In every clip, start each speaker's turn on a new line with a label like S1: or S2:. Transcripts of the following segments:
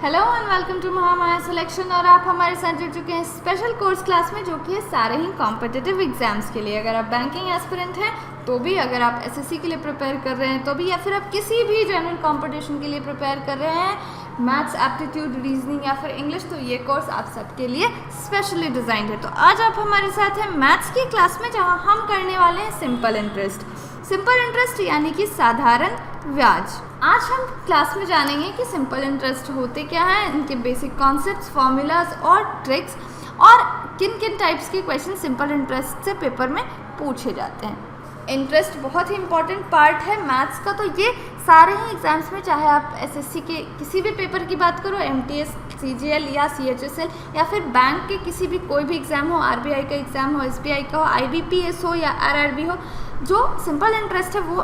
S1: Hello and welcome to Mahamaya selection. और आप हमारे साथ जुड़ चुके हैं स्पेशल कोर्स क्लास में, जो कि है सारे ही कॉम्पिटिटिव एग्जाम्स के लिए। अगर आप बैंकिंग एस्पिरेंट हैं तो भी, अगर आप एसएससी के लिए प्रिपेयर कर रहे हैं तो भी, या फिर आप किसी भी जनरल कॉम्पिटिशन के लिए प्रिपेयर कर रहे हैं, मैथ्स, एप्टीट्यूड, रीजनिंग या फिर इंग्लिश, तो ये कोर्स आप सबके लिए स्पेशली डिज़ाइंड है। तो आज आप हमारे साथ हैं मैथ्स की क्लास में, जहाँ हम करने वाले हैं सिंपल इंटरेस्ट। सिंपल इंटरेस्ट यानी कि साधारण ब्याज। आज हम क्लास में जानेंगे कि सिंपल इंटरेस्ट होते क्या हैं, इनके बेसिक कॉन्सेप्ट्स, फॉर्मूलाज और ट्रिक्स, और किन किन टाइप्स के क्वेश्चन सिंपल इंटरेस्ट से पेपर में पूछे जाते हैं। इंटरेस्ट बहुत ही इंपॉर्टेंट पार्ट है मैथ्स का। तो ये सारे ही एग्जाम्स में, चाहे आप एसएससी के किसी भी पेपर की बात करो, एमटीएस, सीजीएल या सीएचएसएल, या फिर बैंक के किसी भी कोई भी एग्ज़ाम हो, आरबीआई का एग्ज़ाम हो, एसबीआई का हो, आईबीपीएस हो या आरआरबी हो, जो सिंपल इंटरेस्ट है वो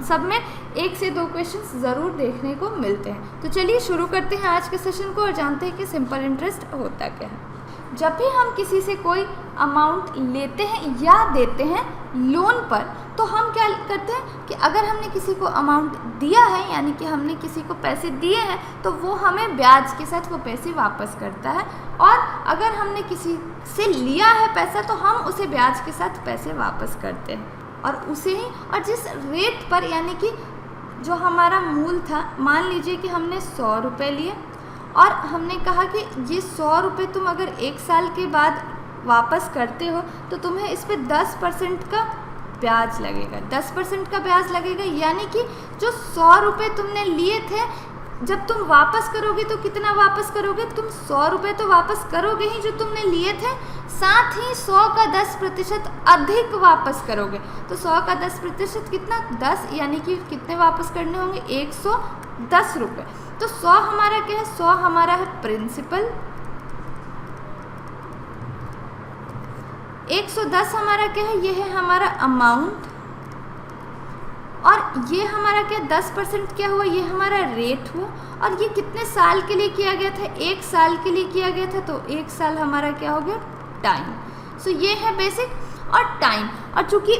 S1: सब में 1 से 2 क्वेश्चंस ज़रूर देखने को मिलते हैं। तो चलिए शुरू करते हैं आज के सेशन को और जानते हैं कि सिंपल इंटरेस्ट होता क्या है। जब भी हम किसी से कोई अमाउंट लेते हैं या देते हैं लोन पर, तो हम क्या करते हैं कि अगर हमने किसी को अमाउंट दिया है, यानी कि हमने किसी को पैसे दिए हैं, तो वो हमें ब्याज के साथ वो पैसे वापस करता है। और अगर हमने किसी से लिया है पैसा, तो हम उसे ब्याज के साथ पैसे वापस करते हैं, और उसे ही, और जिस रेट पर, यानी कि जो हमारा मूल था, मान लीजिए कि हमने 100 रुपये लिए और हमने कहा कि ये 100 रुपये तुम अगर 1 साल के बाद वापस करते हो तो तुम्हें इस पर 10% का ब्याज लगेगा। 10% का ब्याज लगेगा, यानी कि जो 100 रुपये तुमने लिए थे, जब तुम वापस करोगे तो कितना वापस करोगे? तुम 100 रुपये तो वापस करोगे ही जो तुमने लिए थे, साथ ही 100 का 10% अधिक वापस करोगे। तो 100 का 10% कितना? 10, यानी कि कितने वापस करने होंगे? 110 रुपये। तो 100 हमारा क्या है? 100 हमारा है प्रिंसिपल, 110 हमारा क्या है? ये है हमारा अमाउंट, और ये हमारा क्या? 10% क्या हुआ? ये हमारा रेट हुआ। और ये कितने साल के लिए किया गया था? 1 साल के लिए किया गया था। तो 1 साल हमारा क्या हो गया? टाइम। सो ये है बेसिक और टाइम। और चूंकि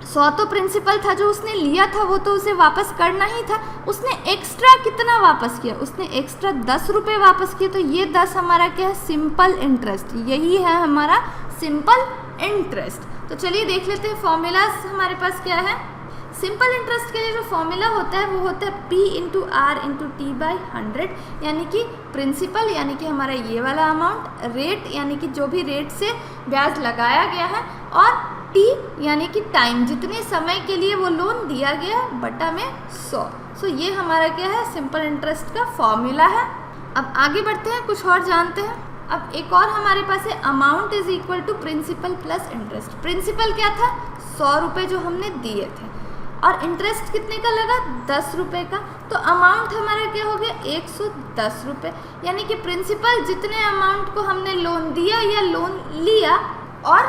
S1: 100 तो प्रिंसिपल था जो उसने लिया था, वो तो उसे वापस करना ही था। उसने एक्स्ट्रा कितना वापस किया? उसने एक्स्ट्रा 10 रुपये वापस किए। तो ये 10 हमारा क्या है? Simple interest. यही है हमारा सिंपल इंटरेस्ट। तो चलिए देख लेते हैं फॉर्मूलाज हमारे पास क्या है। सिंपल इंटरेस्ट के लिए जो फॉर्मूला होता है वो होता है P × R × T/100, यानी कि प्रिंसिपल यानी कि हमारा ये वाला अमाउंट, रेट यानी कि जो भी रेट से ब्याज लगाया गया है, और T यानी कि टाइम, जितने समय के लिए वो लोन दिया गया, बटा में 100। सो ये हमारा क्या है? सिंपल इंटरेस्ट का फॉर्मूला है। अब आगे बढ़ते हैं, कुछ और जानते हैं। अब एक और हमारे पास है amount is equal to principal plus interest. Principal क्या था? 100 रुपये जो हमने दिए थे, और इंटरेस्ट कितने का लगा? 10 रुपये का। तो अमाउंट हमारा क्या हो गया? 110 रुपये। यानी कि प्रिंसिपल जितने अमाउंट को हमने लोन दिया या लोन लिया, और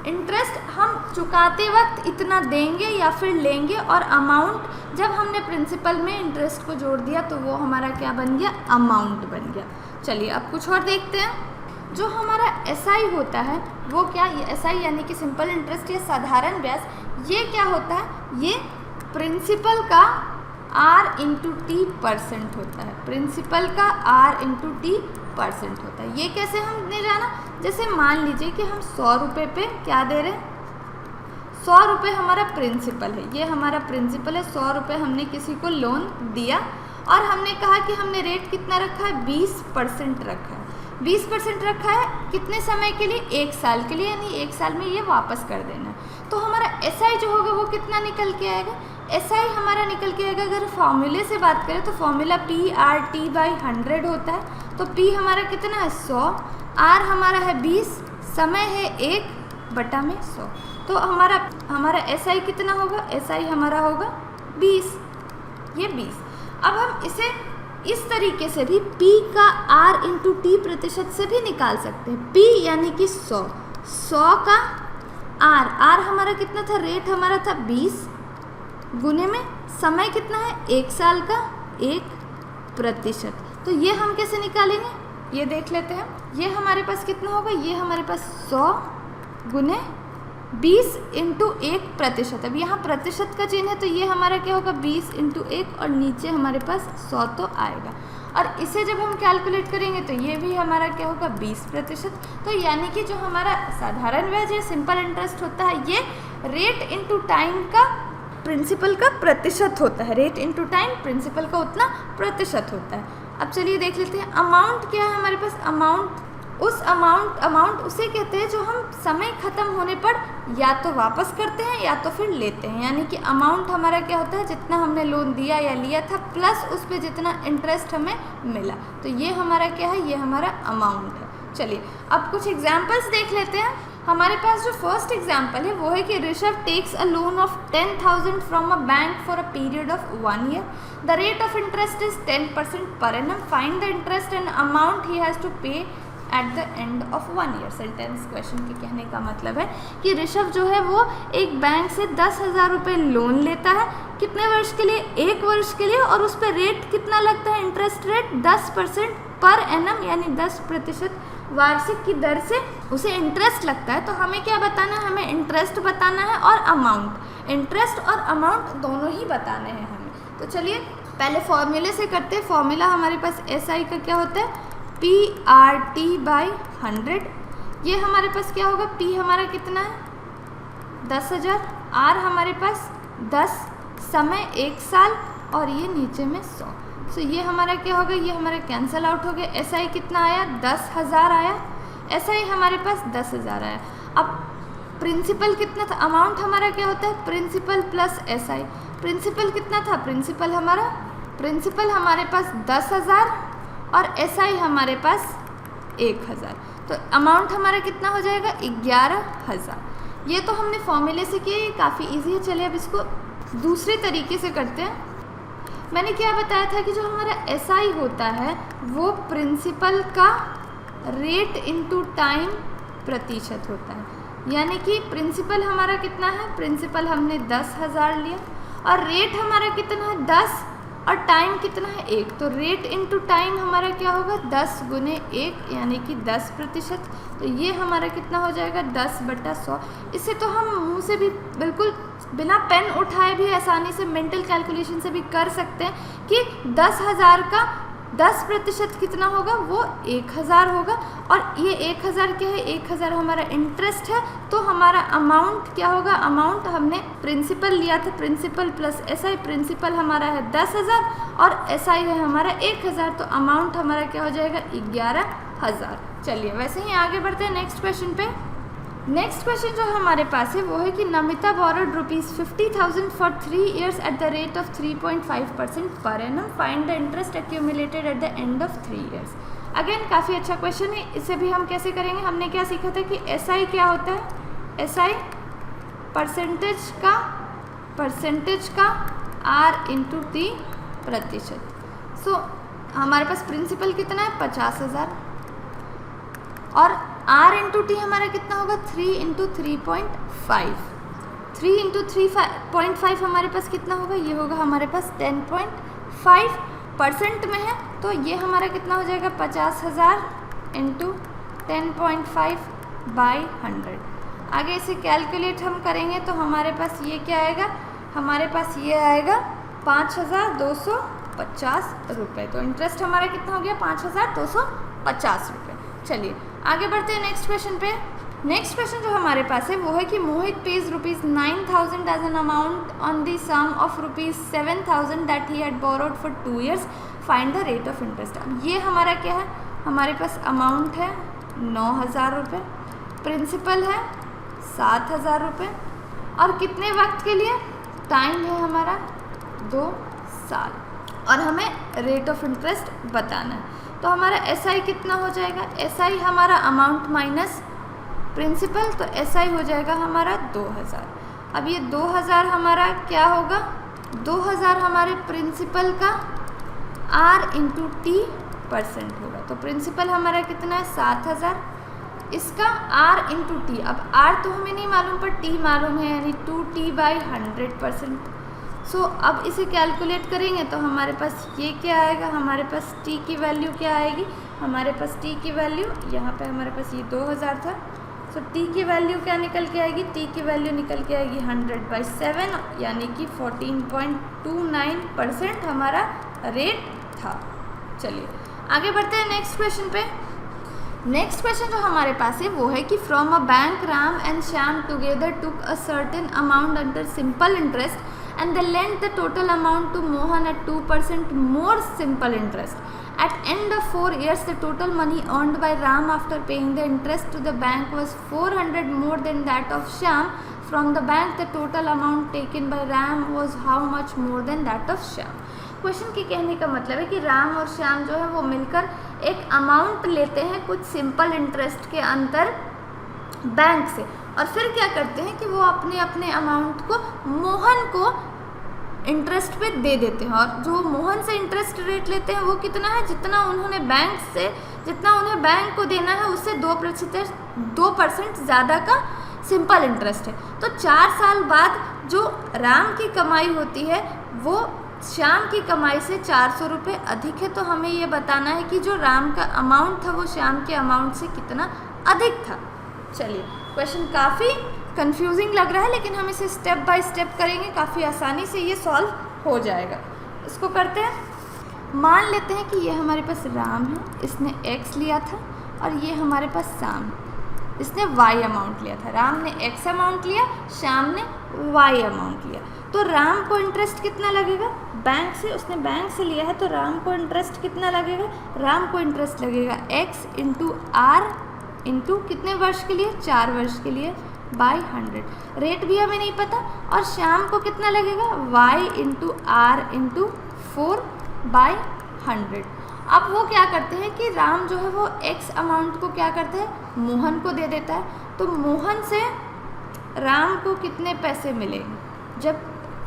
S1: इंटरेस्ट हम चुकाते वक्त इतना देंगे या फिर लेंगे, और अमाउंट जब हमने प्रिंसिपल में इंटरेस्ट को जोड़ दिया तो वो हमारा क्या बन गया? अमाउंट बन गया। चलिए अब कुछ और देखते हैं। जो हमारा एसआई होता है वो क्या? एसआई यानी कि सिंपल इंटरेस्ट या साधारण ब्याज, ये क्या होता है? ये प्रिंसिपल का R × T% होता है। प्रिंसिपल का R × T% होता है। ये कैसे हमने जाना? जैसे मान लीजिए कि हम 100 रुपये पे क्या दे रहे हैं? 100 रुपये हमारा प्रिंसिपल है, ये हमारा प्रिंसिपल है। 100 रुपये हमने किसी को लोन दिया, और हमने कहा कि हमने रेट कितना रखा है? 20% रखा है। 20% रखा है कितने समय के लिए? 1 साल के लिए, यानी 1 साल में ये वापस कर देना है। तो हमारा एसआई जो होगा वो कितना निकल के आएगा? एसआई हमारा निकल के आएगा, अगर फॉर्मूले से बात करें तो फॉर्मूला PRT/100 होता है। तो P हमारा कितना है? 100, R हमारा है 20, समय है 1 बटा में 100। तो हमारा एसआई कितना होगा? एसआई हमारा होगा 20, ये 20। अब हम इसे इस तरीके से भी P का R × T% से भी निकाल सकते हैं। P यानी कि 100, 100 का R हमारा कितना था? रेट हमारा था 20, गुने में समय कितना है? 1 साल का 1%। तो ये हम कैसे निकालेंगे? ये देख लेते हैं। ये हमारे पास कितना होगा? ये हमारे पास 100 गुने 20 इंटू 1%। अब यहाँ प्रतिशत का चिन्ह है तो ये हमारा क्या होगा 20 इंटू 1 और नीचे हमारे पास 100 तो आएगा। और इसे जब हम कैलकुलेट करेंगे तो ये भी हमारा क्या होगा 20%। तो यानी कि जो हमारा साधारण ब्याज या सिंपल इंटरेस्ट होता है ये रेट इनटू टाइम का प्रिंसिपल का प्रतिशत होता है। रेट इनटू टाइम प्रिंसिपल का उतना प्रतिशत होता है। अब चलिए देख लेते हैं अमाउंट क्या है हमारे पास। अमाउंट उसे कहते हैं जो हम समय ख़त्म होने पर या तो वापस करते हैं या तो फिर लेते हैं। यानी कि अमाउंट हमारा क्या होता है जितना हमने लोन दिया या लिया था प्लस उस पर जितना इंटरेस्ट हमें मिला, तो ये हमारा क्या है, ये हमारा अमाउंट है। चलिए अब कुछ एग्जाम्पल्स देख लेते हैं। हमारे पास जो फर्स्ट एग्जाम्पल है वो है कि Rishabh takes a loan of 10,000 from a bank for a period of 1 year. The rate of interest is 10% per annum. Find the interest and amount he has to pay at the end of 1 year. Sentence question के कहने का मतलब है कि ऋषभ जो है वो एक बैंक से 10,000 रुपये लोन लेता है। कितने वर्ष के लिए, 1 वर्ष के लिए, और उस पर रेट कितना लगता है, इंटरेस्ट रेट 10% पर एनम यानी 10% वार्षिक की दर से उसे इंटरेस्ट लगता है। तो हमें क्या बताना है, हमें इंटरेस्ट बताना है और अमाउंट। इंटरेस्ट और अमाउंट दोनों ही बताने हैं हमें। तो चलिए पहले फॉर्मूले से करते हैं। फॉर्मूला हमारे पास SI का क्या होता है, PRT/100। ये हमारे पास क्या होगा, P हमारा कितना है 10,000, R हमारे पास 10, समय 1 साल और ये नीचे में 100। सो ये हमारा क्या होगा, ये हमारा कैंसल आउट हो गया। SI कितना आया, 10,000 आया। SI हमारे पास 10,000 आया। अब प्रिंसिपल कितना था, अमाउंट हमारा क्या होता है प्रिंसिपल प्लस SI। प्रिंसिपल कितना था, प्रिंसिपल हमारे पास 10,000 और SI हमारे पास 1,000। तो अमाउंट हमारा कितना हो जाएगा 11,000। ये तो हमने फॉर्मूले से किया, ये काफ़ी इजी है। चलिए अब इसको दूसरे तरीके से करते हैं। मैंने क्या बताया था कि जो हमारा SI होता है वो प्रिंसिपल का रेट इनटू टाइम प्रतिशत होता है। यानी कि प्रिंसिपल हमारा कितना है, प्रिंसिपल हमने 10,000 लिया और रेट हमारा कितना है 10 और टाइम कितना है 1। तो रेट इनटू टाइम हमारा क्या होगा 10 गुने 1 यानी कि 10%। तो ये हमारा कितना हो जाएगा 10/100। इससे तो हम मुंह से भी बिल्कुल बिना पेन उठाए भी आसानी से मेंटल कैलकुलेशन से भी कर सकते हैं कि 10,000 का 10% कितना होगा, वो 1,000 होगा। और ये 1,000 क्या है, 1,000 हमारा इंटरेस्ट है। तो हमारा अमाउंट क्या होगा, अमाउंट हमने प्रिंसिपल लिया था, प्रिंसिपल प्लस SI। प्रिंसिपल हमारा है 10,000 और SI है हमारा 1,000। तो अमाउंट हमारा क्या हो जाएगा 11,000। चलिए वैसे ही आगे बढ़ते हैं नेक्स्ट क्वेश्चन पे। नेक्स्ट क्वेश्चन जो हमारे पास है वो है कि Namita borrowed ₹50,000 for 3 years at the rate of 3.5% पर annum. Find the interest accumulated eight the end of 3 years। Again काफ़ी अच्छा क्वेश्चन है। इसे भी हम कैसे करेंगे, हमने क्या सीखा था कि SI क्या होता है, SI परसेंटेज का R इंटू T प्रतिशत। सो हमारे पास प्रिंसिपल कितना है 50,000 और R इंटू टी हमारा कितना होगा 3 इंटू 3.5। 3 इंटू 3.5 हमारे पास कितना होगा, ये होगा हमारे पास 10.5% में है। तो ये हमारा कितना हो जाएगा 50,000 इंटू 10.5/100। आगे इसे कैलकुलेट हम करेंगे तो हमारे पास ये क्या आएगा, हमारे पास ये आएगा 5,250 रुपये। तो इंटरेस्ट हमारा कितना हो गया 5,250 रुपये। चलिए आगे बढ़ते हैं नेक्स्ट क्वेश्चन पे। नेक्स्ट क्वेश्चन जो हमारे पास है वो है कि Mohit pays ₹9,000 as an amount on the sum of ₹7,000 that he had borrowed for 2 years। Find the rate of interest. अब ये हमारा क्या है, हमारे पास अमाउंट है 9,000 रुपये, प्रिंसिपल है 7,000 रुपये और कितने वक्त के लिए, टाइम है हमारा 2 साल और हमें रेट ऑफ इंटरेस्ट बताना है। तो हमारा SI कितना हो जाएगा, SI हमारा अमाउंट माइनस प्रिंसिपल, तो SI हो जाएगा हमारा 2,000। अब ये 2,000 हमारा क्या होगा, 2,000 हमारे प्रिंसिपल का R इंटू T % होगा। तो प्रिंसिपल हमारा कितना है 7,000, इसका R इंटू T। अब R तो हमें नहीं मालूम पर T मालूम है यानी 2T/100%। सो अब इसे कैलकुलेट करेंगे तो हमारे पास ये क्या आएगा, हमारे पास T की वैल्यू क्या आएगी, हमारे पास T की वैल्यू यहाँ पे हमारे पास ये 2,000 था। सो तो t की वैल्यू क्या निकल के आएगी, t की वैल्यू निकल के आएगी 100/7 यानी कि 14.29% हमारा रेट था। चलिए आगे बढ़ते हैं नेक्स्ट क्वेश्चन पे। नेक्स्ट क्वेश्चन जो हमारे पास है वो है कि from a bank Ram and Shyam together took a certain amount under simple interest and they lent the total amount to Mohan at 2% more simple interest. At end of 4 years, the total money earned by Ram after paying the interest to the bank was 400 more than that of Shyam. From the bank, the total amount taken by Ram was how much more than that of Shyam. Question के कहने का मतलब है कि राम और श्याम जो है वो मिलकर एक अमाउंट लेते हैं कुछ सिंपल इंटरेस्ट के अंतर बैंक से, और फिर क्या करते हैं कि वो अपने अपने अमाउंट को मोहन को इंटरेस्ट पे दे देते हैं, और जो मोहन से इंटरेस्ट रेट लेते हैं वो कितना है, जितना उन्हें बैंक को देना है उससे 2% ज़्यादा का सिंपल इंटरेस्ट है। तो 4 साल बाद जो राम की कमाई होती है वो श्याम की कमाई से 400 रुपये अधिक है। तो हमें ये बताना है कि जो राम का अमाउंट था वो श्याम के अमाउंट से कितना अधिक था। चलिए क्वेश्चन काफ़ी कंफ्यूजिंग लग रहा है, लेकिन हम इसे स्टेप बाय स्टेप करेंगे, काफ़ी आसानी से ये सॉल्व हो जाएगा। इसको करते हैं। मान लेते हैं कि ये हमारे पास राम है, इसने x लिया था, और ये हमारे पास श्याम, इसने y अमाउंट लिया था। राम ने x अमाउंट लिया, श्याम ने y अमाउंट लिया। तो राम को इंटरेस्ट कितना लगेगा, बैंक से, उसने बैंक से लिया है तो राम को इंटरेस्ट कितना लगेगा, राम को इंटरेस्ट लगेगा x इंटू r इंटू कितने वर्ष के लिए, 4 वर्ष के लिए, बाई 100। रेट भी हमें नहीं पता। और श्याम को कितना लगेगा, y इंटू r इंटू 4/100। अब वो क्या करते हैं कि राम जो है वो x अमाउंट को क्या करते हैं, मोहन को दे देता है। तो मोहन से राम को कितने पैसे मिलेंगे, जब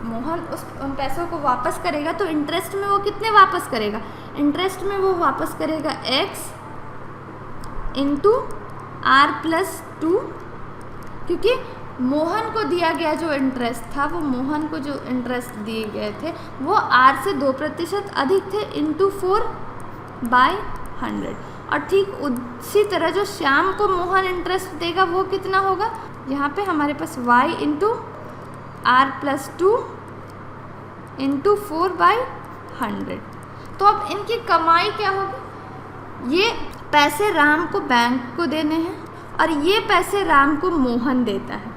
S1: मोहन उन पैसों को वापस करेगा तो इंटरेस्ट में वो कितने वापस करेगा, इंटरेस्ट में वो वापस करेगा x इंटू r+2, क्योंकि मोहन को दिया गया जो इंटरेस्ट था, वो मोहन को जो इंटरेस्ट दिए गए थे वो r से 2% अधिक थे, इंटू 4/100। और ठीक उसी तरह जो श्याम को मोहन इंटरेस्ट देगा वो कितना होगा, यहाँ पे हमारे पास y इंटू r+2 इंटू 4/100। तो अब इनकी कमाई क्या होगी, ये पैसे राम को बैंक को देने हैं और ये पैसे राम को मोहन देता है।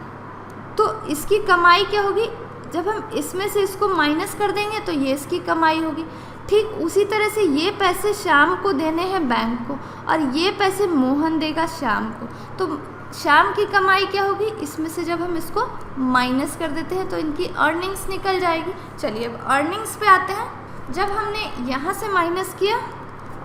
S1: तो इसकी कमाई क्या होगी, जब हम इसमें से इसको माइनस कर देंगे तो ये इसकी कमाई होगी। ठीक उसी तरह से ये पैसे श्याम को देने हैं बैंक को, और ये पैसे मोहन देगा श्याम को। तो श्याम की कमाई क्या होगी, इसमें से जब हम इसको माइनस कर देते हैं तो इनकी अर्निंग्स निकल जाएगी। चलिए अब अर्निंग्स पे आते हैं। जब हमने यहाँ से माइनस किया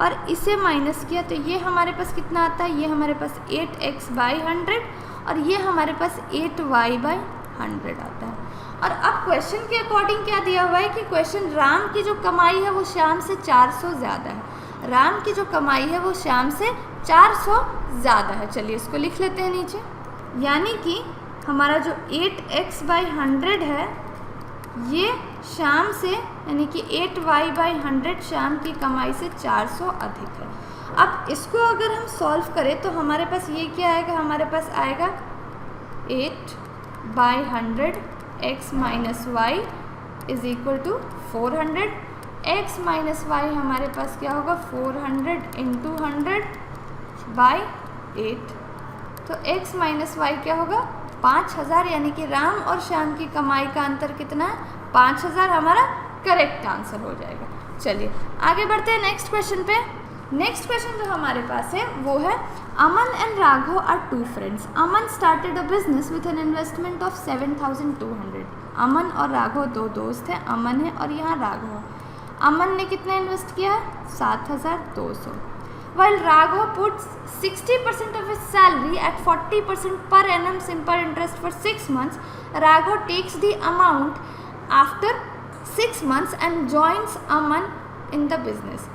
S1: और इसे माइनस किया तो ये हमारे पास कितना आता है, ये हमारे पास 8x/100 और ये हमारे पास 8y/100 आता है। और अब क्वेश्चन के अकॉर्डिंग क्या दिया हुआ है कि क्वेश्चन राम की जो कमाई है वो श्याम से 400 ज़्यादा है, राम की जो कमाई है वो श्याम से 400 ज़्यादा है। चलिए इसको लिख लेते हैं नीचे, यानी कि हमारा जो 8x/100 है ये श्याम से, यानी कि 8y/100 श्याम की कमाई से 400 अधिक है। अब इसको अगर हम सॉल्व करें तो हमारे पास ये क्या आएगा, हमारे पास आएगा 8/100 x minus y is equal to 400। x minus y हमारे पास क्या होगा, 400 इंटू 100/8। तो x माइनस y क्या होगा, 5000, यानी कि राम और श्याम की कमाई का अंतर कितना है, 5000 हमारा करेक्ट आंसर हो जाएगा। चलिए आगे बढ़ते हैं नेक्स्ट क्वेश्चन पे। नेक्स्ट क्वेश्चन जो हमारे पास है वो है अमन and Raghav are 2 friends. Aman started a business with an investment of 7200। अमन और राघव 2 दोस्त हैं, अमन है और यहाँ राघव है। अमन ने कितना इन्वेस्ट किया है, 7200। While Raghav puts 60% of his salary at 40% per annum simple interest for 6 months, Raghav takes the amount after 6 months and joins Aman in the business.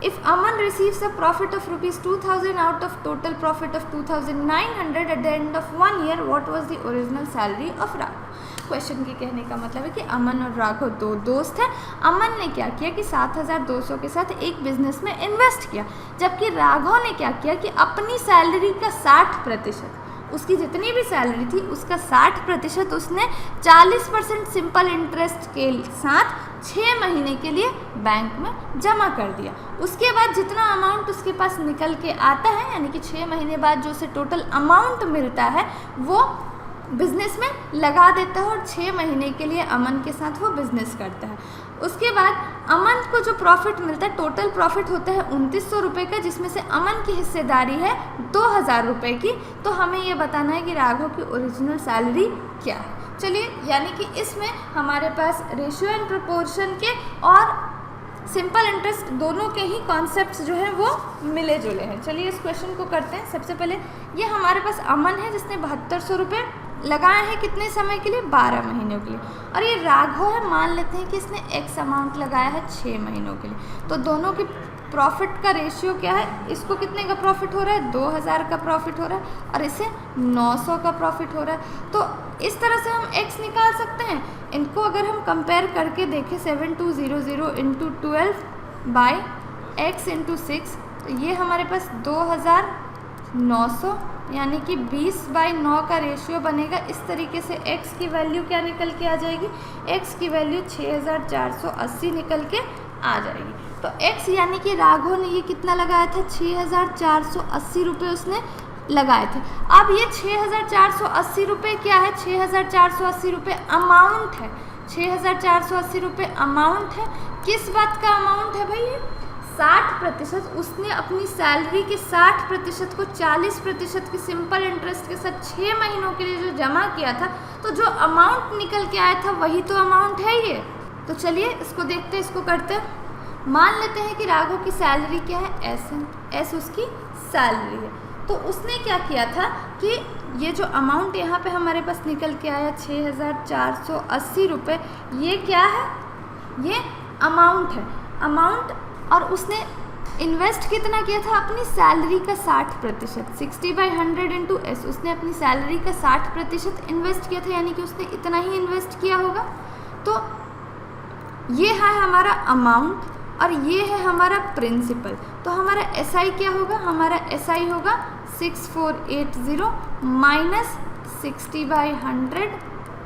S1: If Aman receives a profit of rupees 2000 out of total profit of 2900 at the end of 1 year, what was the original salary of Raghav? Question के कहने का मतलब है कि अमन और राघव 2 दोस्त हैं। अमन ने क्या किया कि 7200 के साथ एक बिजनेस में इन्वेस्ट किया, जबकि राघव ने क्या किया कि अपनी सैलरी का 60%, उसकी जितनी भी सैलरी थी उसका 60% उसने 40% सिंपल इंटरेस्ट के साथ 6 महीने के लिए बैंक में जमा कर दिया। उसके बाद जितना अमाउंट उसके पास निकल के आता है, यानी कि 6 महीने बाद जो उसे टोटल अमाउंट मिलता है वो बिजनेस में लगा देता है और 6 महीने के लिए अमन के साथ वो बिजनेस करता है। उसके बाद अमन को जो प्रॉफिट मिलता है, टोटल प्रॉफिट होता है 2900 रुपये का, जिसमें से अमन की हिस्सेदारी है 2000 रुपये की। तो हमें ये बताना है कि राघव की ओरिजिनल सैलरी क्या है। चलिए, यानी कि इसमें हमारे पास रेशियो एंड प्रोपोर्शन के और सिंपल इंटरेस्ट दोनों के ही कॉन्सेप्ट्स जो हैं वो मिले जुले हैं। चलिए इस क्वेश्चन को करते हैं। सबसे पहले ये हमारे पास अमन है जिसने 7200 रुपये लगाए हैं कितने समय के लिए, 12 महीनों के लिए। और ये राघव है, मान लेते हैं कि इसने एक्स अमाउंट लगाया है 6 महीनों के लिए। तो दोनों के प्रॉफिट का रेशियो क्या है, इसको कितने का प्रॉफिट हो रहा है, 2000 का प्रॉफिट हो रहा है और इसे 900 का प्रॉफिट हो रहा है। तो इस तरह से हम x निकाल सकते हैं। इनको अगर हम कंपेयर करके देखें 7200 इंटू 12 बाई x इंटू 6, तो ये हमारे पास 2900 यानी कि 20/9 का रेशियो बनेगा। इस तरीके से x की वैल्यू क्या निकल के आ जाएगी, x की वैल्यू 6480 निकल के आ जाएगी। तो x यानी कि राघव ने ये कितना लगाया था, 6480 रुपये उसने लगाए थे। अब ये 6480 रुपये क्या है, 6480 रुपये अमाउंट है। 6480 रुपये अमाउंट है। किस बात का अमाउंट है भाई, 60%। उसने अपनी सैलरी के 60% को 40% की सिंपल इंटरेस्ट के साथ 6 महीनों के लिए जो जमा किया था, तो जो अमाउंट निकल के आया था वही तो अमाउंट है ये। तो चलिए इसको देखते हैं, इसको करते हैं। मान लेते हैं कि राघव की सैलरी क्या है, एस उसकी सैलरी है। तो उसने क्या किया था कि ये जो अमाउंट यहाँ पे हमारे पास निकल के आया 6480 रुपये, ये क्या है, ये अमाउंट है, अमाउंट। और उसने इन्वेस्ट कितना किया था, अपनी सैलरी का 60%, 60/100 इंटू एस। उसने अपनी सैलरी का 60% इन्वेस्ट किया था, यानी कि उसने इतना ही इन्वेस्ट किया होगा। तो ये है हमारा अमाउंट और ये है हमारा प्रिंसिपल। तो हमारा SI क्या होगा, हमारा SI होगा 6480 माइनस 60/100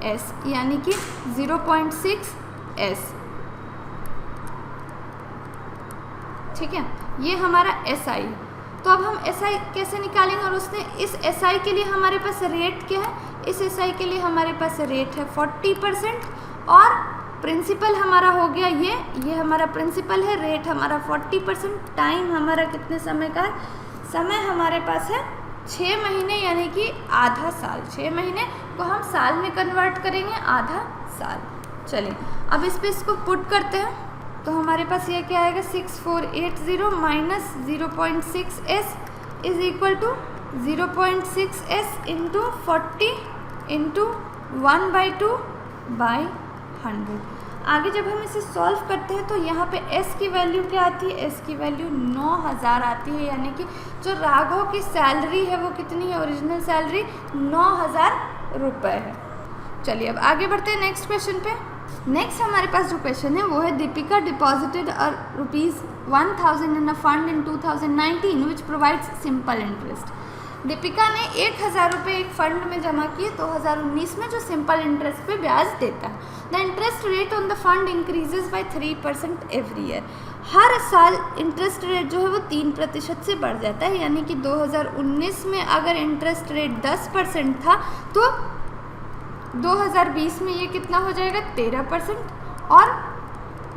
S1: S, यानी कि 0.6 S। ठीक है, ये हमारा SI। तो अब हम SI कैसे निकालेंगे, और उसने इस SI के लिए हमारे पास रेट क्या है, इस SI के लिए हमारे पास रेट है 40% और प्रिंसिपल हमारा हो गया ये हमारा प्रिंसिपल है, रेट हमारा 40%, टाइम हमारा कितने समय का है, समय हमारे पास है 6 महीने, यानी कि आधा साल। 6 महीने को हम साल में कन्वर्ट करेंगे, आधा साल। चलिए अब इस पे इसको पुट करते हैं। तो हमारे पास ये क्या आएगा, 6480 minus 0.6 S is equal to 0.6 S into 40 into 1/2/100। आगे जब हम इसे सॉल्व करते हैं तो यहाँ पे S की वैल्यू क्या आती है, S की वैल्यू 9000 आती है, यानी कि जो राघव की सैलरी है वो कितनी है, ओरिजिनल सैलरी 9000 रुपये है। चलिए अब आगे बढ़ते हैं नेक्स्ट क्वेश्चन पे। नेक्स्ट हमारे पास जो क्वेश्चन है वो है, Deepika deposited ₹1000 in a fund in 2019 which provides simple interest. Deepika ने 1000 रुपये एक फंड में जमा किए 2019 में, जो सिंपल इंटरेस्ट पे ब्याज देता है। The interest rate on the fund increases by 3% every year. हर साल इंटरेस्ट रेट जो है वो 3% से बढ़ जाता है, यानी कि 2019 में अगर इंटरेस्ट रेट 10% था तो 2020 में ये कितना हो जाएगा, 13%, और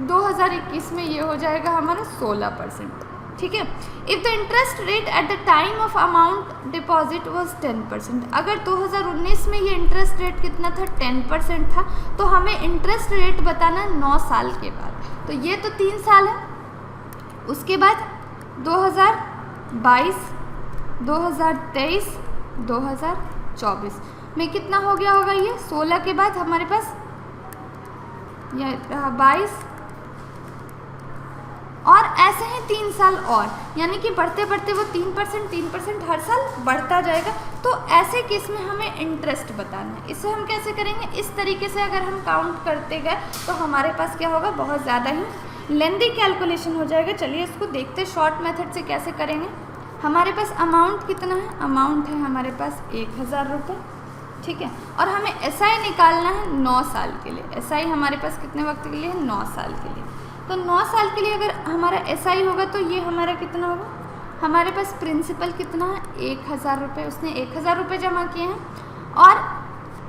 S1: 2021 में ये हो जाएगा हमारा 16%। ठीक है, if the interest rate at the time of amount deposit was 10%, अगर 2019 में ये इंटरेस्ट रेट कितना था, 10% था, तो हमें इंटरेस्ट रेट बताना 9 साल के बाद। तो ये तो 3 साल है। उसके बाद 2022, 2023, 2024 में कितना हो गया होगा, ये 16 के बाद हमारे पास ये रहा 22, और ऐसे ही 3 साल और, यानी कि बढ़ते बढ़ते वो 3% हर साल बढ़ता जाएगा। तो ऐसे केस में हमें इंटरेस्ट बताना है। इसे हम कैसे करेंगे, इस तरीके से अगर हम काउंट करते गए तो हमारे पास क्या होगा, बहुत ज़्यादा ही लेंदी कैलकुलेशन हो जाएगा। चलिए इसको देखते शॉर्ट मेथड से कैसे करेंगे। हमारे पास अमाउंट कितना है, अमाउंट है हमारे पास 1000 रुपये, ठीक है। और हमें SI निकालना है 9 साल के लिए। SI हमारे पास कितने वक्त के लिए है, 9 साल के लिए। तो 9 साल के लिए अगर हमारा SI होगा तो ये हमारा कितना होगा, हमारे पास प्रिंसिपल कितना है 1000 रुपये, उसने 1000 रुपये जमा किए हैं। और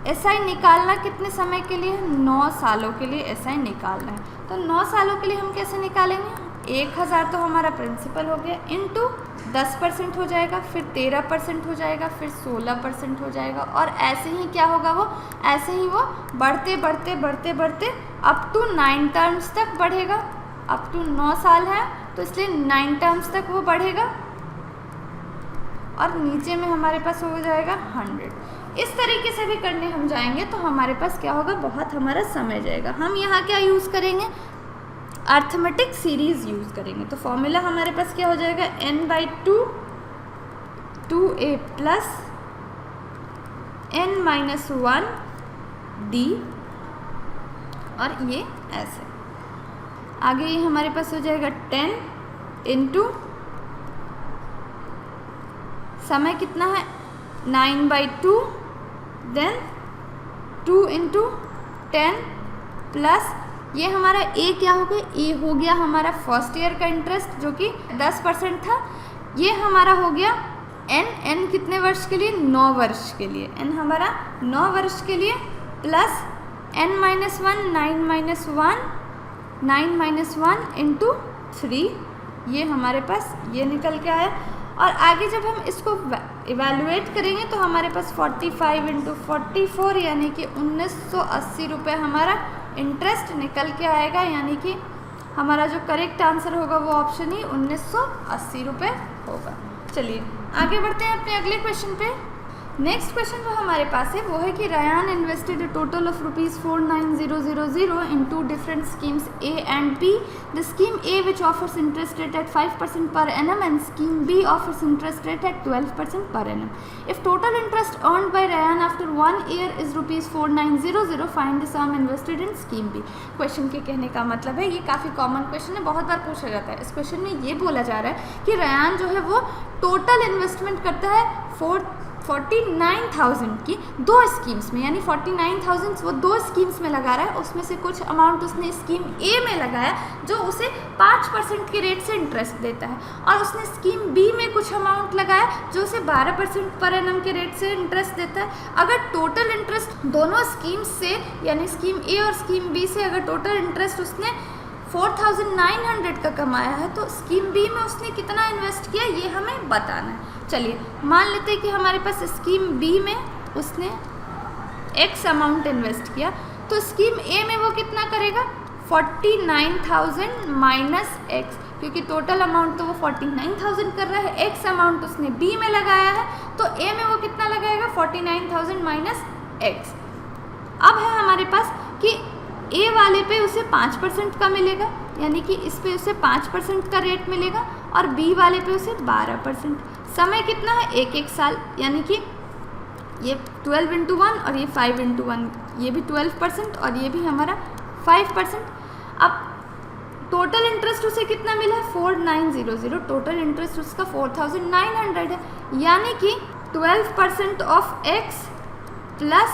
S1: SI निकालना कितने समय के लिए है, 9 सालों के लिए SI निकालना है। तो 9 सालों के लिए हम कैसे निकालेंगे, 1000 तो हमारा प्रिंसिपल हो गया, इंटू 10% हो जाएगा, फिर 13% हो जाएगा, फिर 16% हो जाएगा। और ऐसे ही क्या होगा, वो ऐसे ही वो बढ़ते बढ़ते बढ़ते बढ़ते अप टू 9 टर्म्स तक बढ़ेगा। अप टू 9 साल है तो इसलिए 9 टर्म्स तक वो बढ़ेगा। और नीचे में हमारे पास हो जाएगा 100। इस तरीके से भी करने हम जाएंगे तो हमारे पास क्या होगा, बहुत हमारा समय जाएगा। हम यहाँ क्या यूज़ करेंगे, अर्थमेटिक सीरीज यूज़ करेंगे। तो फॉर्मूला हमारे पास क्या हो जाएगा, n/2 2a plus n-1 d, और ये ऐसे आगे ये हमारे पास हो जाएगा 10 इंटू समय कितना है 9/2, देन 2 इंटू 10 प्लस ये हमारा ए क्या हो गया, ए हो गया हमारा फर्स्ट ईयर का इंटरेस्ट जो कि 10% था। ये हमारा हो गया एन कितने वर्ष के लिए, 9 वर्ष के लिए, एन हमारा 9 वर्ष के लिए, प्लस n-1 9 - 1 इंटू 3, ये हमारे पास ये निकल के आया। और आगे जब हम इसको इवैल्यूएट करेंगे तो हमारे पास 45 इंटू 44 यानी कि 1980 रुपये हमारा इंटरेस्ट निकल के आएगा। यानी कि हमारा जो करेक्ट आंसर होगा वो ऑप्शन ही 1980 रुपये होगा। चलिए आगे बढ़ते हैं अपने अगले क्वेश्चन पे। नेक्स्ट क्वेश्चन जो हमारे पास है वो है कि Ryan invested a total of ₹49,000 in 2 different schemes A and B. The scheme A which offers interest rate at 5% per annum and scheme B offers interest rate at 12% per annum. If total interest earned by Rayan after 1 year is ₹49,000, find the sum invested in scheme B. Question के कहने का मतलब है, ये काफ़ी common question है, बहुत बार पूछा जाता है। इस क्वेश्चन में ये बोला जा रहा है कि रयान जो है वो टोटल इन्वेस्टमेंट करता है 49,000 की 2 स्कीम्स में, यानी 49,000 वो 2 स्कीम्स में लगा रहा है। उसमें से कुछ अमाउंट उसने स्कीम ए में लगाया जो उसे 5% के रेट से इंटरेस्ट देता है, और उसने स्कीम बी में कुछ अमाउंट लगाया जो उसे 12% पर एनम के रेट से इंटरेस्ट देता है। अगर टोटल इंटरेस्ट दोनों स्कीम्स से, यानी स्कीम ए और स्कीम बी से अगर टोटल इंटरेस्ट उसने 4,900 का कमाया है तो स्कीम बी में उसने कितना इन्वेस्ट किया ये हमें बताना है। चलिए मान लेते हैं कि हमारे पास स्कीम बी में उसने x अमाउंट इन्वेस्ट किया, तो स्कीम ए में वो कितना करेगा 49,000 माइनस x, क्योंकि टोटल अमाउंट तो वो 49,000 कर रहा है, x अमाउंट उसने बी में लगाया है तो ए में वो कितना लगाएगा 49,000 माइनस x। अब है हमारे पास कि ए वाले पे उसे 5% का मिलेगा, यानी कि इस पे उसे 5% का रेट मिलेगा, और बी वाले पे उसे 12%। समय कितना है 1 साल, यानी कि ये 12 इंटू 1 और ये 5 इंटू 1, ये भी 12% और ये भी हमारा 5%। अब टोटल इंटरेस्ट उसे कितना मिला 4900, टोटल इंटरेस्ट उसका 4,900 है, यानी कि 12% ऑफ x प्लस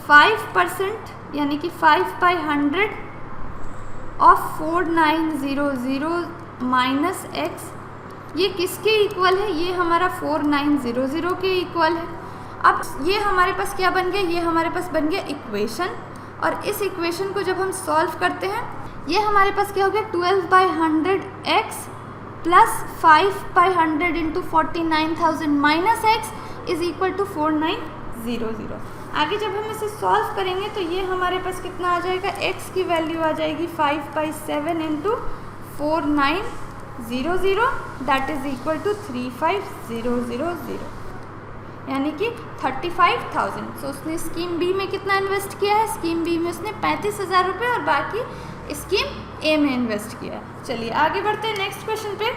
S1: 5% यानी कि 5/100 ऑफ 4900 माइनस x, ये किसके इक्वल है, ये हमारा 4900 के इक्वल है। अब ये हमारे पास क्या बन गया, ये हमारे पास बन गया इक्वेशन, और इस इक्वेशन को जब हम सॉल्व करते हैं ये हमारे पास क्या हो गया 12/100x plus 5/100 into 49,000 minus x is equal to 4900। आगे जब हम इसे सॉल्व करेंगे तो ये हमारे पास कितना आ जाएगा, x की वैल्यू आ जाएगी 5/7 into 4900 that is equal to 35,000, यानी कि 35,000। सो उसने स्कीम बी में कितना इन्वेस्ट किया है, स्कीम बी में उसने 35,000 रुपये और बाकी स्कीम ए में इन्वेस्ट किया है। चलिए आगे बढ़ते हैं नेक्स्ट क्वेश्चन पे।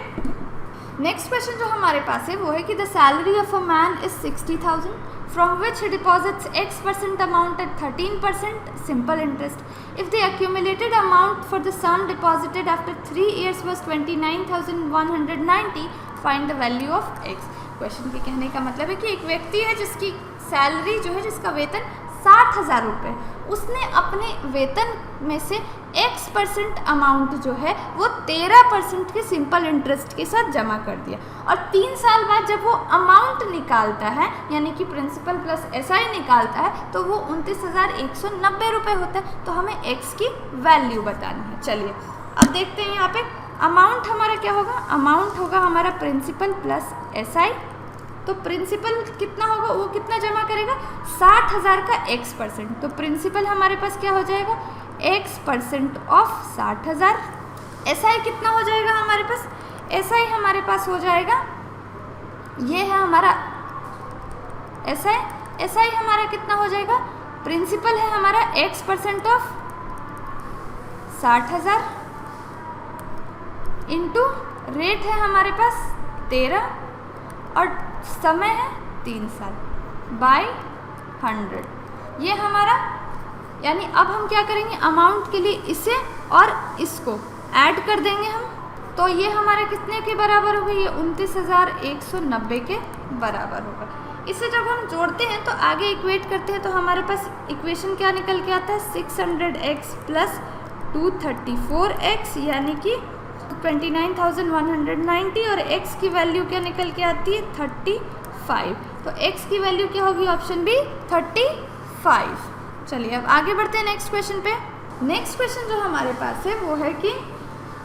S1: नेक्स्ट क्वेश्चन जो हमारे पास है वो है कि the salary of a man is 60,000 from which he deposits X% amount at 13% simple interest. If the accumulated amount for the sum deposited after 3 years was 29,190, find the value of x. Question के कहने का मतलब है कि एक व्यक्ति है जिसकी सैलरी जो है, जिसका वेतन 60,000 रुपये, उसने अपने वेतन में से x% अमाउंट जो है वो 13% के सिंपल इंटरेस्ट के साथ जमा कर दिया, और 3 साल बाद जब वो अमाउंट निकालता है यानी कि प्रिंसिपल प्लस SI निकालता है तो वो 29,190 रुपये होता है। तो हमें x की वैल्यू बतानी है। चलिए अब देखते हैं यहाँ पे अमाउंट हमारा क्या होगा। अमाउंट होगा हमारा प्रिंसिपल प्लस SI। तो प्रिंसिपल कितना होगा, वो कितना जमा करेगा, 60,000 का x%। तो प्रिंसिपल हमारे पास क्या हो जाएगा, x% ऑफ 60,000। SI कितना हो जाएगा हमारे पास, SI हमारे पास हो जाएगा, ये है हमारा SI हमारा कितना हो जाएगा, प्रिंसिपल है हमारा x% ऑफ 60,000 इंटू रेट है हमारे पास 13 और समय है 3 साल बाय 100। ये हमारा, यानी अब हम क्या करेंगे, अमाउंट के लिए इसे और इसको ऐड कर देंगे हम। तो ये हमारे कितने के बराबर होगा, ये 29,190 के बराबर होगा। इसे जब हम जोड़ते हैं तो आगे इक्वेट करते हैं तो हमारे पास इक्वेशन क्या निकल के आता है, 600x प्लस 234x यानी कि 29,190, और x की वैल्यू क्या निकल के आती है, 35। तो x की वैल्यू क्या होगी, ऑप्शन बी 35। चलिए अब आगे बढ़ते हैं नेक्स्ट क्वेश्चन पे। नेक्स्ट क्वेश्चन जो हमारे पास है वो है कि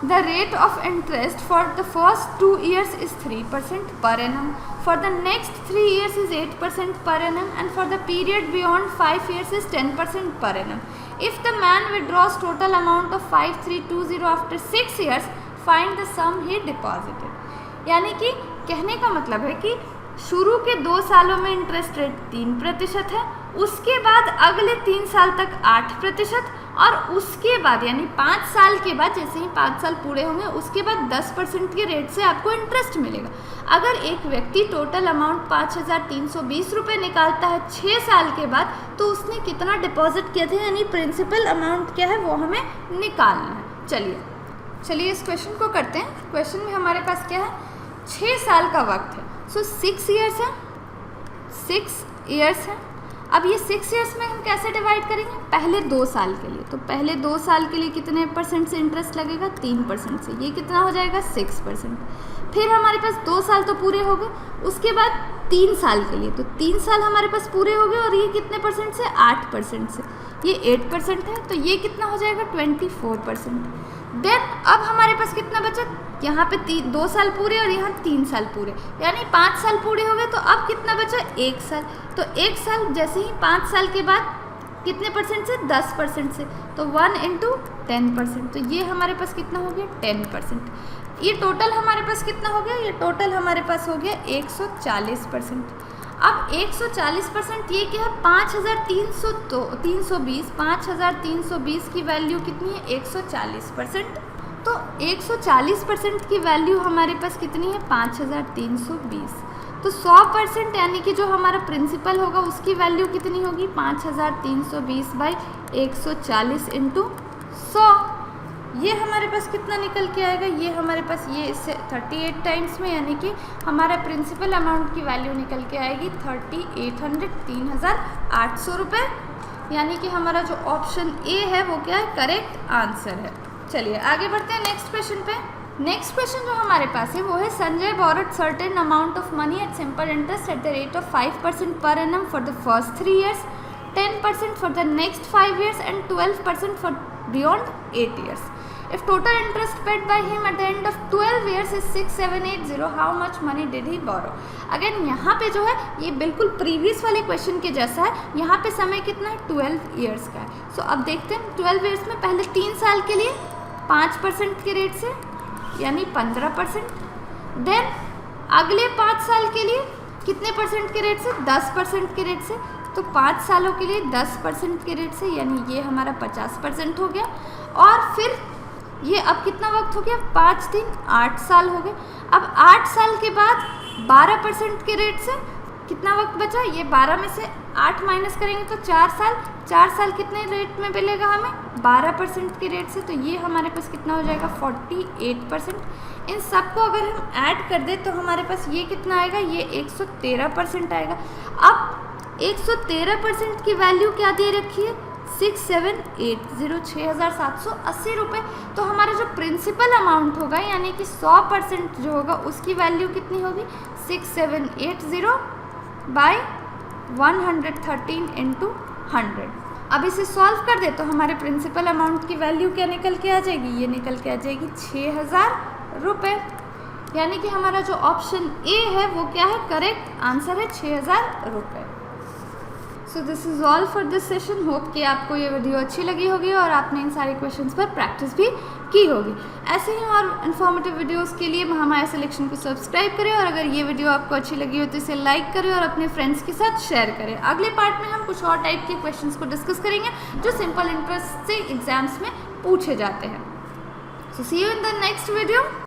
S1: the rate of interest for the first 2 years is 3% per annum, for the next 3 years is 8% per annum, and for the period beyond 5 years is 10% per annum. If the man withdraws total amount of 5320 after 6 years, find the sum he deposited. यानी कि कहने का मतलब है कि शुरू के 2 सालों में इंटरेस्ट रेट 3% है, उसके बाद अगले 3 साल तक 8%, और उसके बाद यानी 5 साल के बाद, जैसे ही 5 साल पूरे होंगे उसके बाद 10% के रेट से आपको इंटरेस्ट मिलेगा। अगर एक व्यक्ति टोटल अमाउंट 5,320 रुपये निकालता है 6 साल के बाद, तो उसने कितना डिपॉजिट किया था, यानी प्रिंसिपल अमाउंट क्या है वो हमें निकालना है। चलिए इस क्वेश्चन को करते हैं। क्वेश्चन में हमारे पास क्या है, 6 साल का वक्त है, सो 6 years है, 6 years है। अब ये 6 years में हम कैसे डिवाइड करेंगे, पहले 2 साल के लिए, तो पहले 2 साल के लिए कितने % से इंटरेस्ट लगेगा, 3% से, ये कितना हो जाएगा 6%। फिर हमारे पास 2 साल तो पूरे हो गए, उसके बाद 3 साल के लिए, तो 3 साल हमारे पास पूरे हो गए, और ये कितने % से, 8% से, ये 8% है, तो ये कितना हो जाएगा 24%। देन अब हमारे पास कितना बचा, यहाँ पे 2 साल पूरे और यहाँ 3 साल पूरे, यानी 5 साल पूरे हो गए, तो अब कितना बचा, 1 साल। तो 1 साल जैसे ही 5 साल के बाद कितने % से, 10% से, तो 1 × 10%, तो ये हमारे पास कितना हो गया 10%। ये टोटल हमारे पास कितना हो गया, ये टोटल हमारे पास हो गया 140%। अब 140% ये क्या है, 5,320 की वैल्यू कितनी है, 140%। तो 140% की वैल्यू हमारे पास कितनी है, 5,320। तो 100% यानी कि जो हमारा प्रिंसिपल होगा उसकी वैल्यू कितनी होगी, 5,320/140 × 100। ये हमारे पास कितना निकल के आएगा, ये हमारे पास ये इससे 38 टाइम्स में, यानी कि हमारा प्रिंसिपल अमाउंट की वैल्यू निकल के आएगी 3,800 रुपये, यानी कि हमारा जो ऑप्शन ए है वो क्या है, करेक्ट आंसर है। चलिए आगे बढ़ते हैं नेक्स्ट क्वेश्चन पे। नेक्स्ट क्वेश्चन जो हमारे पास है वो है, Sanjay borrowed certain amount of money at simple interest at the rate of 5% पर annum for the first 3 years, 10% for the next 5 years and 12% for beyond 8 years. If total interest paid by him at the end of 12 years is 6780, how much money did he borrow? Again यहाँ पे जो है ये बिल्कुल previous वाले question के जैसा है, यहाँ पे समय कितना है 12 years का है। सो अब देखते हैं 12 years में पहले 3 साल के लिए 5% के रेट से यानी 15%, देन अगले 5 साल के लिए कितने % के रेट से, 10% के रेट से, तो 5 सालों के लिए 10% के रेट से, यानी ये हमारा 50% हो गया। और फिर ये अब कितना वक्त हो गया, 5 दिन 8 साल हो गए। अब 8 साल के बाद 12% के रेट से कितना वक्त बचा, ये 12 में से 8 माइनस करेंगे तो 4 साल। 4 साल कितने रेट में मिलेगा हमें, 12% के रेट से, तो ये हमारे पास कितना हो जाएगा 48%। इन सबको अगर हम ऐड कर दें तो हमारे पास ये कितना आएगा, ये 113% आएगा। अब 113% की वैल्यू क्या दे रखी है, 6780 रुपये। तो हमारा जो प्रिंसिपल अमाउंट होगा यानी कि 100% जो होगा उसकी वैल्यू कितनी होगी, 6780 बाई 113 इंटू 100। अब इसे सॉल्व कर दे तो हमारे प्रिंसिपल अमाउंट की वैल्यू क्या निकल के आ जाएगी, ये निकल के आ जाएगी 6000 रुपये। यानी कि हमारा जो ऑप्शन ए है वो क्या है, करेक्ट आंसर है 6000 रुपये। So this is all for this session. Hope कि आपको ये वीडियो अच्छी लगी होगी और आपने इन सारे क्वेश्चंस पर प्रैक्टिस भी की होगी। ऐसे ही और इन्फॉर्मेटिव वीडियोस के लिए महामाया सिलेक्शन को सब्सक्राइब करें, और अगर ये वीडियो आपको अच्छी लगी हो तो इसे लाइक करें और अपने फ्रेंड्स के साथ शेयर करें। अगले पार्ट में हम कुछ और टाइप के क्वेश्चंस को डिस्कस करेंगे जो सिंपल इंटरेस्ट से एग्जाम्स में पूछे जाते हैं। So see you in the next video.